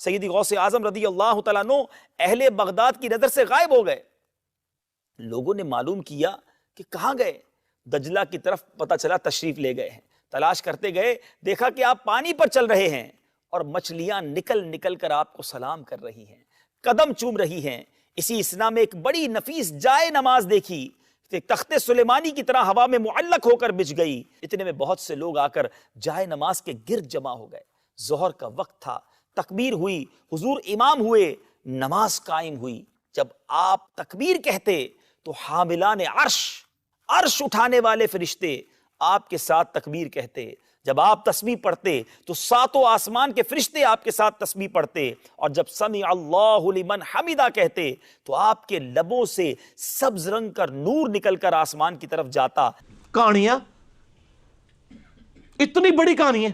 سیدی غوث اعظم رضی اللہ تعالیٰ عنہ اہل بغداد کی نظر سے غائب ہو گئے. لوگوں نے معلوم کیا کہ کہاں گئے. دجلہ کی طرف پتہ چلا تشریف لے گئے ہیں. تلاش کرتے گئے, دیکھا کہ آپ پانی پر چل رہے ہیں اور مچھلیاں نکل نکل کر آپ کو سلام کر رہی ہیں, قدم چوم رہی ہیں. اسی اسنا میں ایک بڑی نفیس جائے نماز دیکھی, تخت سلیمانی کی طرح ہوا میں معلق ہو کر بچھ گئی. اتنے میں بہت سے لوگ آ کر جائے نماز کے گرد جمع ہو گئے. ظہر کا وقت تھا, تکبیر ہوئی, حضور امام ہوئے, نماز قائم ہوئی. جب آپ تکبیر کہتے تو حاملان عرش اٹھانے والے فرشتے آپ کے ساتھ تکبیر کہتے. جب آپ تسبیح پڑھتے تو ساتوں آسمان کے فرشتے آپ کے ساتھ تسبیح پڑھتے. اور جب سمع اللہ لمن حمیدہ کہتے تو آپ کے لبوں سے سبز رنگ کا نور نکل کر آسمان کی طرف جاتا. کہانیاں, اتنی بڑی کہانی ہے.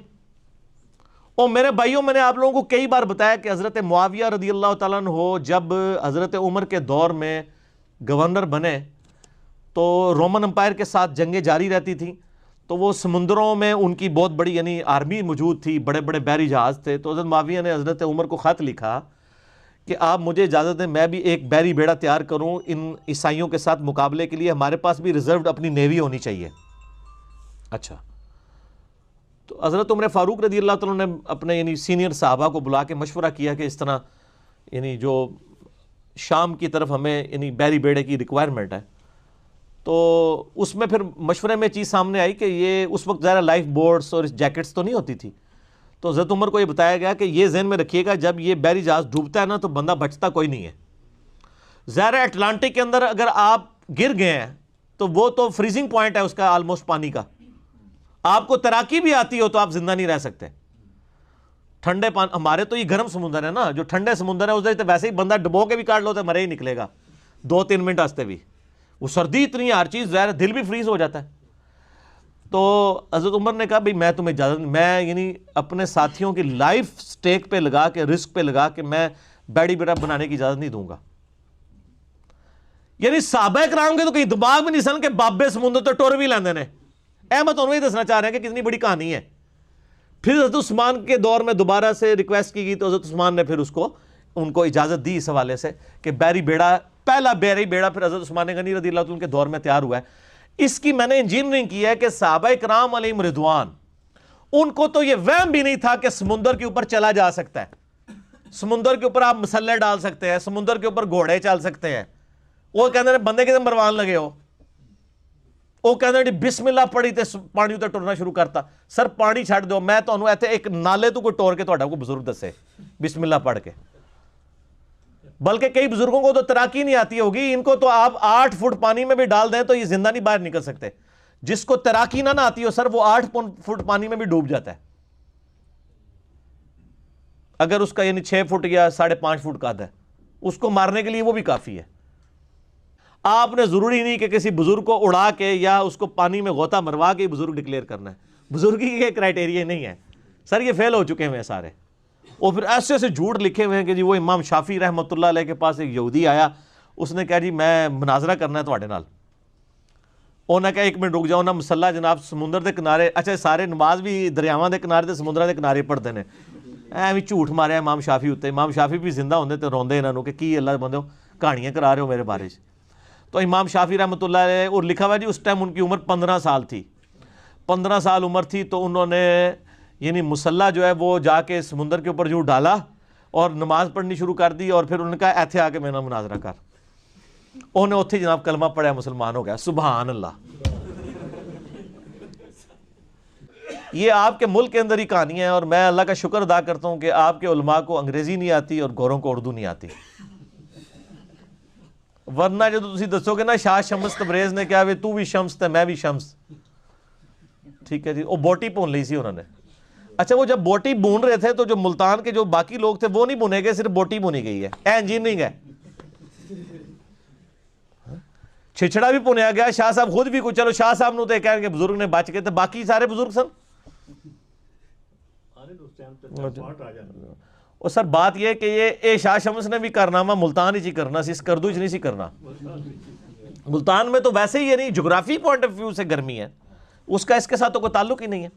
اور میرے بھائیوں, میں نے آپ لوگوں کو کئی بار بتایا کہ حضرت معاویہ رضی اللہ تعالیٰ عنہ جب حضرت عمر کے دور میں گورنر بنے تو رومن امپائر کے ساتھ جنگیں جاری رہتی تھیں. تو وہ سمندروں میں ان کی بہت بڑی یعنی آرمی موجود تھی, بڑے بڑے بحری جہاز تھے. تو حضرت معاویہ نے حضرت عمر کو خط لکھا کہ آپ مجھے اجازت دیں میں بھی ایک بحری بیڑا تیار کروں ان عیسائیوں کے ساتھ مقابلے کے لیے, ہمارے پاس بھی ریزروڈ اپنی نیوی ہونی چاہیے. اچھا, تو حضرت عمر فاروق رضی اللہ تعالیٰ نے اپنے یعنی سینئر صحابہ کو بلا کے مشورہ کیا کہ اس طرح یعنی جو شام کی طرف ہمیں یعنی بحری بیڑے کی ریکوائرمنٹ ہے. تو اس میں پھر مشورے میں چیز سامنے آئی کہ یہ اس وقت ظاہر لائف بورڈز اور جیکٹس تو نہیں ہوتی تھی. تو حضرت عمر کو یہ بتایا گیا کہ یہ ذہن میں رکھیے گا جب یہ بحری جہاز ڈوبتا ہے نا تو بندہ بچتا کوئی نہیں ہے. ظاہر اٹلانٹک کے اندر اگر آپ گر گئے ہیں تو وہ تو فریزنگ پوائنٹ ہے اس کا آلموسٹ پانی کا. آپ کو تیراکی بھی آتی ہو تو آپ زندہ نہیں رہ سکتے. ٹھنڈے پانی, ہمارے تو یہ گرم سمندر ہے نا, جو ٹھنڈے سمندر ہے اس ویسے ہی بندہ ڈبو کے بھی کاٹ لو تو مرے ہی نکلے گا 2-3 منٹ واسطے بھی. وہ سردی اتنی ہے, ہر چیز ظاہر دل بھی فریز ہو جاتا ہے. تو حضرت عمر نے کہا بھئی میں تمہیں اجازت, میں یعنی اپنے ساتھیوں کی لائف سٹیک پہ لگا کے, رسک پہ لگا کے میں بیڑی بیڑا بنانے کی اجازت نہیں دوں گا. یعنی صحابہ کرام کے تو کہیں دماغ میں نہیں سن کہ بابے سمندر تو ٹور بھی لیندے نے. میں تمہیں یہ دسنا چاہ رہے ہیں کہ کتنی بڑی کہانی ہے. پھر حضرت عثمان کے دور میں دوبارہ سے ریکویسٹ کی گئی تو حضرت عثمان نے پھر اس کو ان کو اجازت دی اس حوالے سے کہ بحری بیڑا, پہلا بحری بیڑا پھر حضرت عثمان غنی رضی اللہ عنہ کے دور میں تیار ہوا ہے. اس کی میں نے انجینئرنگ کی ہے کہ صحابہ کرام علیہم رضوان ان کو تو یہ وہم بھی نہیں تھا کہ سمندر کے اوپر چلا جا سکتا ہے, سمندر کے اوپر آپ مسلح ڈال سکتے ہیں, سمندر کے اوپر گھوڑے چل سکتے ہیں. وہ کہتے ہیں بندے کے مروان لگے ہو, وہ کہتے ہیں بسم اللہ پڑھی تے پانی تے ٹرنا شروع کرتا. سر پانی چھڑ دو, میں تمہیں ایتھے ایک نالے تو کوئی ٹور کے تہاڈا کوئی بزرگ دسے بسم اللہ پڑھ کے. بلکہ کئی بزرگوں کو تو تیراکی نہیں آتی ہوگی, ان کو تو آپ 8 فٹ پانی میں بھی ڈال دیں تو یہ زندہ نہیں باہر نکل سکتے. جس کو تیراکی نہ آتی ہو سر وہ 8 فٹ پانی میں بھی ڈوب جاتا ہے, اگر اس کا یعنی 6 فٹ یا 5.5 فٹ قد ہے. اس کو مارنے کے لیے وہ بھی کافی ہے. آپ نے ضروری نہیں کہ کسی بزرگ کو اڑا کے یا اس کو پانی میں غوطہ مروا کے بزرگ ڈکلیئر کرنا ہے. بزرگی کے کرائٹیریا نہیں ہے سر, یہ فیل ہو چکے ہیں سارے. اور پھر ایسے ایسے جھوٹ لکھے ہوئے ہیں کہ جی وہ امام شافعی رحمۃ اللہ علیہ کے پاس ایک یہودی آیا, اس نے کہا جی میں مناظرہ کرنا ہے تواڈے نال. انہوں نے کہا 1 منٹ رک جاؤ نا, مسلح جناب سمندر دے کنارے, اچھا سارے نماز بھی دریاواں دے کنارے تے سمندراں دے کنارے پڑھتے ہیں. ایویں جھوٹ ماریا امام شافعی اتنے. امام شافعی بھی زندہ ہوندے تے روندے انہاں نوں کہ کی اللہ بندو کہانیاں کرا رہے ہو میرے بارے. تو امام شافعی رحمۃ اللہ علیہ, اور لکھا ہوا جی اس ٹائم ان کی عمر 15 سال تھی. 15 سال عمر تھی تو انہوں نے یعنی مسلح جو ہے وہ جا کے سمندر کے اوپر جو ڈالا اور نماز پڑھنی شروع کر دی. اور پھر انہوں نے کہا ایتھے آ کے میرے نال مناظرہ کر. انہوں نے اتھے جناب کلمہ پڑھا, مسلمان ہو گیا. سبحان اللہ. یہ آپ کے ملک کے اندر ہی کہانی ہے, اور میں اللہ کا شکر ادا کرتا ہوں کہ آپ کے علماء کو انگریزی نہیں آتی اور گوروں کو اردو نہیں آتی. ورنہ جو تسی دسو گے نا شاہ شمس تبریز نے کیا تو بھی شمس تے میں بھی شمس, ٹھیک ہے جی, وہ بوٹی بھون لی سی انہوں نے. اچھا وہ جب بوٹی بھون رہے تھے تو جو ملتان کے جو باقی لوگ تھے وہ نہیں بھونے گئے, صرف بوٹی بھونی گئی ہے. انجینئرنگ ہے. چھچڑا بھی بھونیا گیا, شاہ صاحب خود بھی کچھ, چلو شاہ صاحب نو تے کہن کہ بزرگ نے بچ گئے, تو باقی سارے بزرگ سن. اور سر بات یہ کہ یہ شاہ شمس نے بھی کارنامہ ملتان ہی کرنا سی, اس کردو نہیں سی کرنا. ملتان میں تو ویسے ہی یعنی جغرافی پوائنٹ آف ویو سے گرمی ہے, اس کا اس کے ساتھ تو کوئی تعلق ہی نہیں ہے.